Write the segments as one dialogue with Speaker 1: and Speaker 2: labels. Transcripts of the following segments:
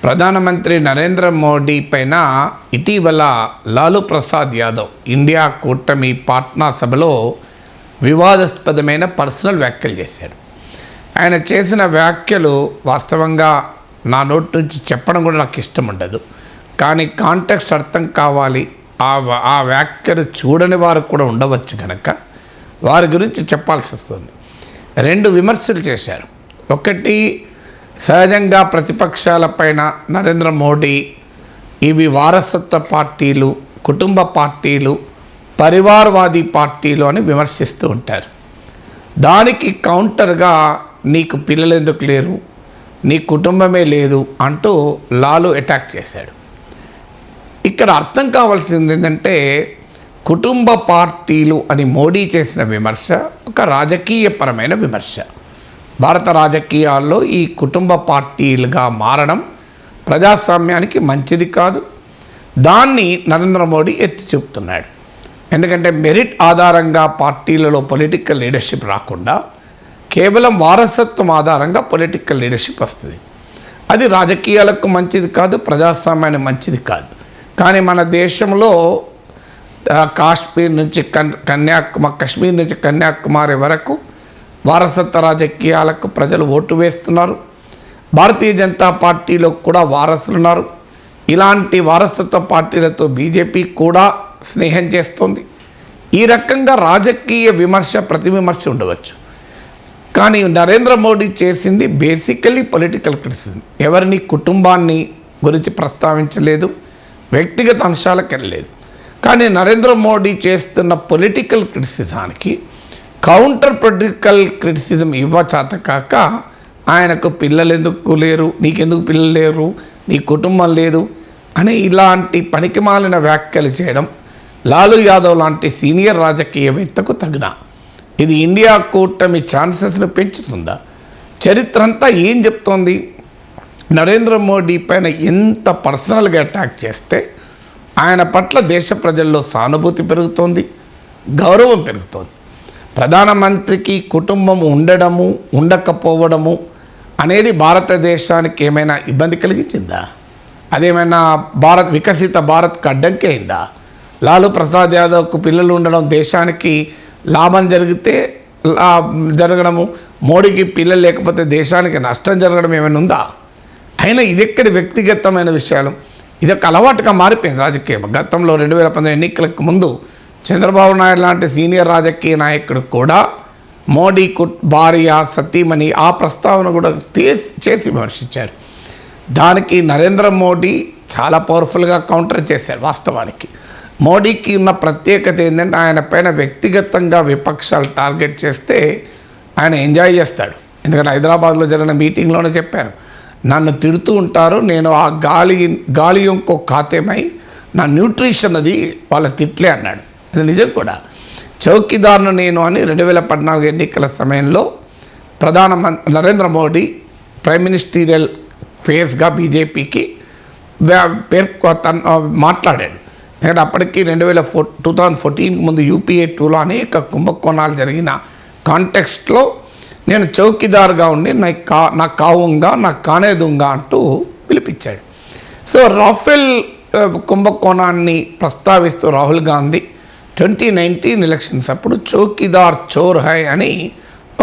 Speaker 1: ప్రధానమంత్రి నరేంద్ర మోడీ పైన ఇటీవల లాలూ ప్రసాద్ యాదవ్ ఇండియా కూటమి పాట్నా సభలో వివాదాస్పదమైన పర్సనల్ వ్యాఖ్యలు చేశాడు. ఆయన చేసిన వ్యాఖ్యలు వాస్తవంగా నా నోటి నుంచి చెప్పడం కూడా నాకు ఇష్టం ఉండదు, కానీ కాంటెక్స్ట్ అర్థం కావాలి. ఆ వ్యాఖ్యలు చూడని వారు కూడా ఉండవచ్చు కనుక వారి గురించి చెప్పాల్సి వస్తుంది. రెండు విమర్శలు చేశారు. ఒకటి, సహజంగా ప్రతిపక్షాలపైన నరేంద్ర మోడీ ఇవి వారసత్వ పార్టీలు, కుటుంబ పార్టీలు, పరివారవాదీ పార్టీలు అని విమర్శిస్తూ ఉంటారు. దానికి కౌంటర్గా నీకు పిల్లలు ఎందుకు లేరు, నీ కుటుంబమే లేదు అంటూ లాలూ అటాక్ చేశాడు. ఇక్కడ అర్థం కావాల్సింది ఏంటంటే, కుటుంబ పార్టీలు అని మోడీ చేసిన విమర్శ ఒక రాజకీయపరమైన విమర్శ. భారత రాజకీయాల్లో ఈ కుటుంబ పార్టీలుగా మారడం ప్రజాస్వామ్యానికి మంచిది కాదు. దాన్ని నరేంద్ర మోడీ ఎత్తి చూపుతున్నాడు. ఎందుకంటే మెరిట్ ఆధారంగా పార్టీలలో పొలిటికల్ లీడర్షిప్ రాకుండా కేవలం వారసత్వం ఆధారంగా పొలిటికల్ లీడర్షిప్ వస్తుంది. అది రాజకీయాలకు మంచిది కాదు, ప్రజాస్వామ్యానికి మంచిది కాదు. కానీ మన దేశంలో కాశ్మీర్ నుంచి కశ్మీర్ నుంచి కన్యాకుమారి వరకు వారసత్వ రాజకీయాలకు ప్రజలు ఓటు వేస్తున్నారు. భారతీయ జనతా పార్టీలో కూడా వారసులు ఉన్నారు. ఇలాంటి వారసత్వ పార్టీలతో బీజేపీ కూడా స్నేహం చేస్తుంది. ఈ రకంగా రాజకీయ విమర్శ, ప్రతి విమర్శ ఉండవచ్చు. కానీ నరేంద్ర మోడీ చేసింది బేసికలీ పొలిటికల్ క్రిటిసిజం. ఎవరిని కుటుంబాన్ని గురించి ప్రస్తావించలేదు, వ్యక్తిగత అంశాలకు వెళ్ళలేదు. కానీ నరేంద్ర మోడీ చేస్తున్న పొలిటికల్ క్రిటిసిజానికి కౌంటర్ పొలిటికల్ క్రిటిసిజం ఇవ్వచేత కాక ఆయనకు పిల్లలు ఎందుకు లేరు, నీకెందుకు పిల్లలు లేరు, నీ కుటుంబం లేదు అని ఇలాంటి పనికిమాలిన వ్యాఖ్యలు చేయడం లాలూ యాదవ్ లాంటి సీనియర్ రాజకీయవేత్తకు తగిన. ఇది ఇండియా కూటమి ఛాన్సెస్ను పెంచుతుందా? చరిత్ర అంతా ఏం చెప్తోంది? నరేంద్ర మోడీ పైన ఎంత పర్సనల్గా అటాక్ చేస్తే ఆయన పట్ల దేశ ప్రజల్లో సానుభూతి పెరుగుతోంది, గౌరవం పెరుగుతోంది. ప్రధానమంత్రికి కుటుంబం ఉండడము, ఉండకపోవడము అనేది భారతదేశానికి ఏమైనా ఇబ్బంది కలిగించిందా? అదేమైనా వికసిత భారత్కు అడ్డంకి అయిందా? లాలూ ప్రసాద్ యాదవ్కు పిల్లలు ఉండడం దేశానికి లాభం జరగడము, మోడీకి పిల్లలు లేకపోతే దేశానికి నష్టం జరగడం ఏమైనా ఉందా? అయినా ఇదెక్కడి వ్యక్తిగతమైన విషయాలు, ఇదొక అలవాటుగా మారిపోయింది రాజకీయం. గతంలో 2019 ఎన్నికలకు ముందు చంద్రబాబు నాయుడు లాంటి సీనియర్ రాజకీయ నాయకుడు కూడా మోడీ భార్య, సతీమణి ఆ ప్రస్తావన కూడా చేసి విమర్శించారు. దానికి నరేంద్ర మోడీ చాలా పవర్ఫుల్గా కౌంటర్ చేశారు. వాస్తవానికి మోడీకి ఉన్న ప్రత్యేకత ఏంటంటే, ఆయన పైన వ్యక్తిగతంగా విపక్షాలు టార్గెట్ చేస్తే ఆయన ఎంజాయ్ చేస్తాడు. ఎందుకంటే హైదరాబాద్లో జరిగిన మీటింగ్లోనే చెప్పారు, నన్ను తిడుతూ ఉంటారు, నేను ఆ గాలి ఇంకో ఖాతేమై నా న్యూట్రిషన్ అది వాళ్ళ తిట్లే అన్నాడు. అది నిజం కూడా. చౌకీదార్ను నేను అని 2014 ఎన్నికల సమయంలో నరేంద్ర మోడీ ప్రైమ్ మినిస్టీరియల్ ఫేస్గా బీజేపీకి మాట్లాడాడు. ఎందుకంటే అప్పటికి 2014 ముందు UPA 2లో అనేక కుంభకోణాలు జరిగిన కాంటెక్స్ట్లో నేను చౌకీదార్గా ఉండి నా కావుంగా నా కానేదుంగా అంటూ పిలిపించాడు. సో రాఫెల్ కుంభకోణాన్ని ప్రస్తావిస్తూ రాహుల్ గాంధీ 2019 ఎలక్షన్స్ అప్పుడు చౌకీదార్ చోర్ హై అని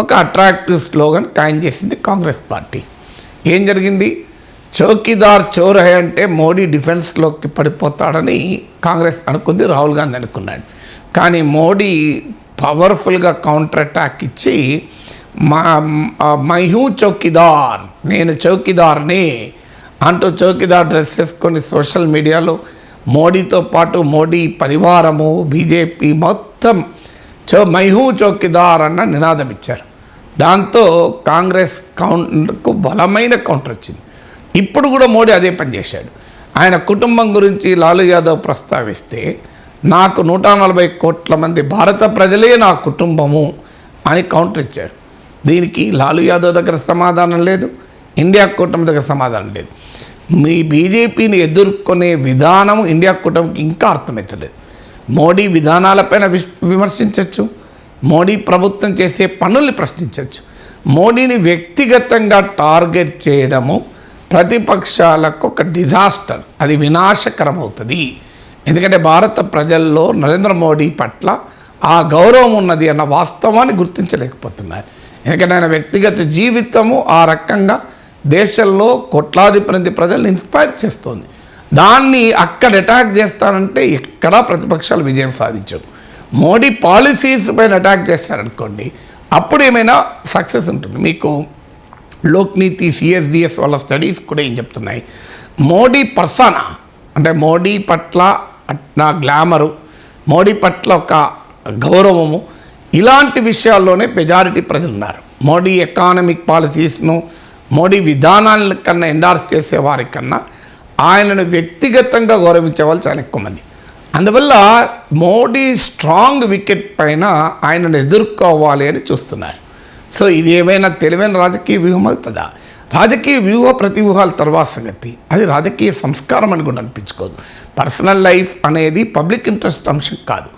Speaker 1: ఒక అట్రాక్టివ్ స్లోగన్ కాయిన్ చేసింది కాంగ్రెస్ పార్టీ. ఏం జరిగింది? చౌకీదార్ చోర్ హై అంటే మోడీ డిఫెన్స్లోకి పడిపోతాడని కాంగ్రెస్ అనుకుంది, రాహుల్ గాంధీ అనుకున్నాడు. కానీ మోడీ పవర్ఫుల్గా కౌంటర్ అటాక్ ఇచ్చి మై హూ చౌకీదార్, నేను చౌకీదార్ని అంటూ చౌకీదార్ డ్రెస్ వేసుకొని సోషల్ మీడియాలో మోడీతో పాటు మోడీ పరివారము, బీజేపీ మొత్తం మై హూ చౌకీదార్ అన్న నినాదం ఇచ్చారు. దాంతో కాంగ్రెస్ కౌంటర్కు బలమైన కౌంటర్ వచ్చింది. ఇప్పుడు కూడా మోడీ అదే పని చేశాడు. ఆయన కుటుంబం గురించి లాలూ యాదవ్ ప్రస్తావిస్తే, నాకు 140 కోట్ల మంది భారత ప్రజలే నా కుటుంబము అని కౌంటర్ ఇచ్చాడు. దీనికి లాలూ యాదవ్ దగ్గర సమాధానం లేదు, ఇండియా కూటమి దగ్గర సమాధానం లేదు. మీ బీజేపీని ఎదుర్కొనే విధానం ఇండియా కూటమికి ఇంకా అర్థమవుతలేదు. మోడీ విధానాలపైన విమర్శించవచ్చు, మోడీ ప్రభుత్వం చేసే పనుల్ని ప్రశ్నించవచ్చు. మోడీని వ్యక్తిగతంగా టార్గెట్ చేయడము ప్రతిపక్షాలకు ఒక డిజాస్టర్, అది వినాశకరం అవుతుంది. ఎందుకంటే భారత ప్రజల్లో నరేంద్ర మోడీ పట్ల ఆ గౌరవం ఉన్నది అన్న వాస్తవాన్ని గుర్తించలేకపోతున్నారు. ఎందుకంటే ఆయన వ్యక్తిగత జీవితము ఆ రకంగా దేశంలో కోట్లాది మంది ప్రజల్ని ఇన్స్పైర్ చేస్తోంది. దాన్ని అక్కడ అటాక్ చేస్తారంటే ఎక్కడా ప్రతిపక్షాలు విజయం సాధించవు. మోడీ పాలసీస్ పైన అటాక్ చేశారనుకోండి, అప్పుడు ఏమైనా సక్సెస్ ఉంటుంది. మీకు లోక్నీతి సిఎస్డిఎస్ వాళ్ళ స్టడీస్ కూడా ఏం చెప్తున్నాయి, మోడీ పర్సనా అంటే మోడీ పట్ల నా గ్లామరు, మోడీ పట్ల ఒక గౌరవము, ఇలాంటి విషయాల్లోనే మెజారిటీ ప్రజలు ఉన్నారు. మోడీ ఎకానమిక్ పాలసీస్ను, మోడీ విధానాల కన్నా ఎండార్స్ చేసేవారి కన్నా ఆయనను వ్యక్తిగతంగా గౌరవించే వాళ్ళు చాలా ఎక్కువ మంది. అందువల్ల మోడీ స్ట్రాంగ్ వికెట్ పైన ఆయనను ఎదుర్కోవాలి అని చూస్తున్నారు. సో ఇది ఏమైనా తెలివైన రాజకీయ వ్యూహం అవుతుందా? రాజకీయ వ్యూహ ప్రతివ్యూహాల తర్వాత సంగతి, అది రాజకీయ సంస్కారం అని కూడా అనిపించుకోదు. పర్సనల్ లైఫ్ అనేది పబ్లిక్ ఇంట్రెస్ట్ అంశం కాదు.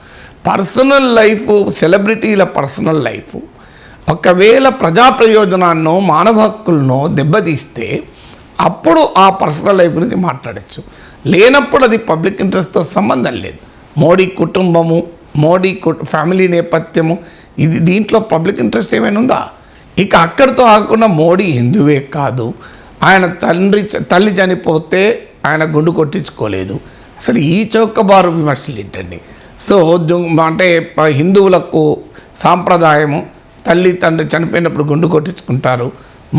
Speaker 1: పర్సనల్ లైఫ్, సెలబ్రిటీల పర్సనల్ లైఫ్ ఒకవేళ ప్రజా ప్రయోజనాన్నో మానవ హక్కులనో దెబ్బతీస్తే అప్పుడు ఆ పర్సనల్ లైఫ్ గురించి మాట్లాడచ్చు. లేనప్పుడు అది పబ్లిక్ ఇంట్రెస్ట్తో సంబంధం లేదు. మోడీ కుటుంబము, మోడీ ఫ్యామిలీ నేపథ్యము, ఇది దీంట్లో పబ్లిక్ ఇంట్రెస్ట్ ఏమైనా ఉందా? ఇక అక్కడితో ఆగకుండా మోడీ హిందువే కాదు, ఆయన తల్లి చనిపోతే ఆయన గుండు కొట్టించుకోలేదు. అసలు ఈ చౌకబారు విమర్శలు ఏంటండి? సో అంటే హిందువులకు సాంప్రదాయము, తల్లి తండ్రి చనిపోయినప్పుడు గుండు కొట్టించుకుంటారు,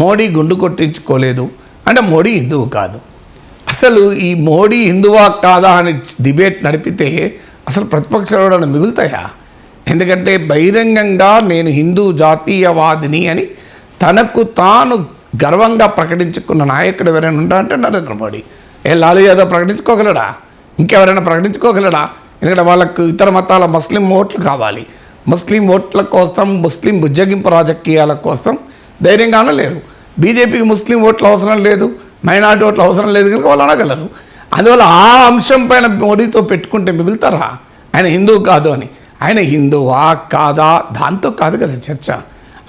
Speaker 1: మోడీ గుండు కొట్టించుకోలేదు అంటే మోడీ హిందువు కాదు. అసలు ఈ మోడీ హిందువా కాదా అని డిబేట్ నడిపితే అసలు ప్రతిపక్షాలు మిగులుతాయా? ఎందుకంటే బహిరంగంగా నేను హిందూ జాతీయవాదిని అని తనకు తాను గర్వంగా ప్రకటించుకున్న నాయకుడు ఎవరైనా ఉంటారంటే నరేంద్ర మోడీ. లాలూ యాదవ్ ప్రకటించుకోగలడా? ఇంకెవరైనా ప్రకటించుకోగలడా? ఎందుకంటే వాళ్ళకు ఇతర మతాల ముస్లిం ఓట్లు కావాలి. ముస్లిం ఓట్ల కోసం, ముస్లిం బుజ్జగింపు రాజకీయాల కోసం ధైర్యంగా అనలేరు. బీజేపీకి ముస్లిం ఓట్లు అవసరం లేదు, మైనార్టీ ఓట్లు అవసరం లేదు కనుక వాళ్ళు అనగలరు. అందువల్ల ఆ అంశం పైన మోడీతో పెట్టుకుంటే మిగులుతారా ఆయన హిందువు కాదు అని? ఆయన హిందువా కాదా దాంతో కాదు కదా చర్చ.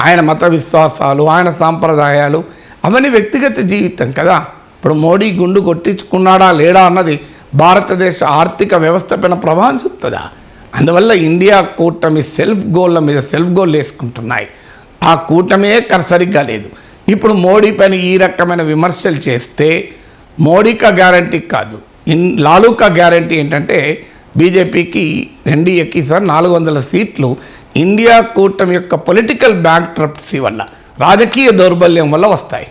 Speaker 1: ఆయన మత విశ్వాసాలు, ఆయన సాంప్రదాయాలు అవన్నీ వ్యక్తిగత జీవితం కదా. ఇప్పుడు మోడీ గుండు కొట్టించుకున్నాడా లేడా అన్నది భారతదేశ ఆర్థిక వ్యవస్థ పైన ప్రభావం చూపుతుందా? అందువల్ల ఇండియా కూటమి సెల్ఫ్ గోళ్ళ మీద సెల్ఫ్ గోల్ వేసుకుంటున్నాయి. ఆ కూటమే సరిగ్గా లేదు. ఇప్పుడు మోడీ పైన ఈ రకమైన విమర్శలు చేస్తే మోడీకా గ్యారంటీ కాదు, లాలూకా గ్యారంటీ ఏంటంటే బీజేపీకి ఎన్డీఏకి 400 సీట్లు ఇండియా కూటమి యొక్క పొలిటికల్ బ్యాంక్రప్సీ వల్ల, రాజకీయ దౌర్బల్యం వల్ల వస్తాయి.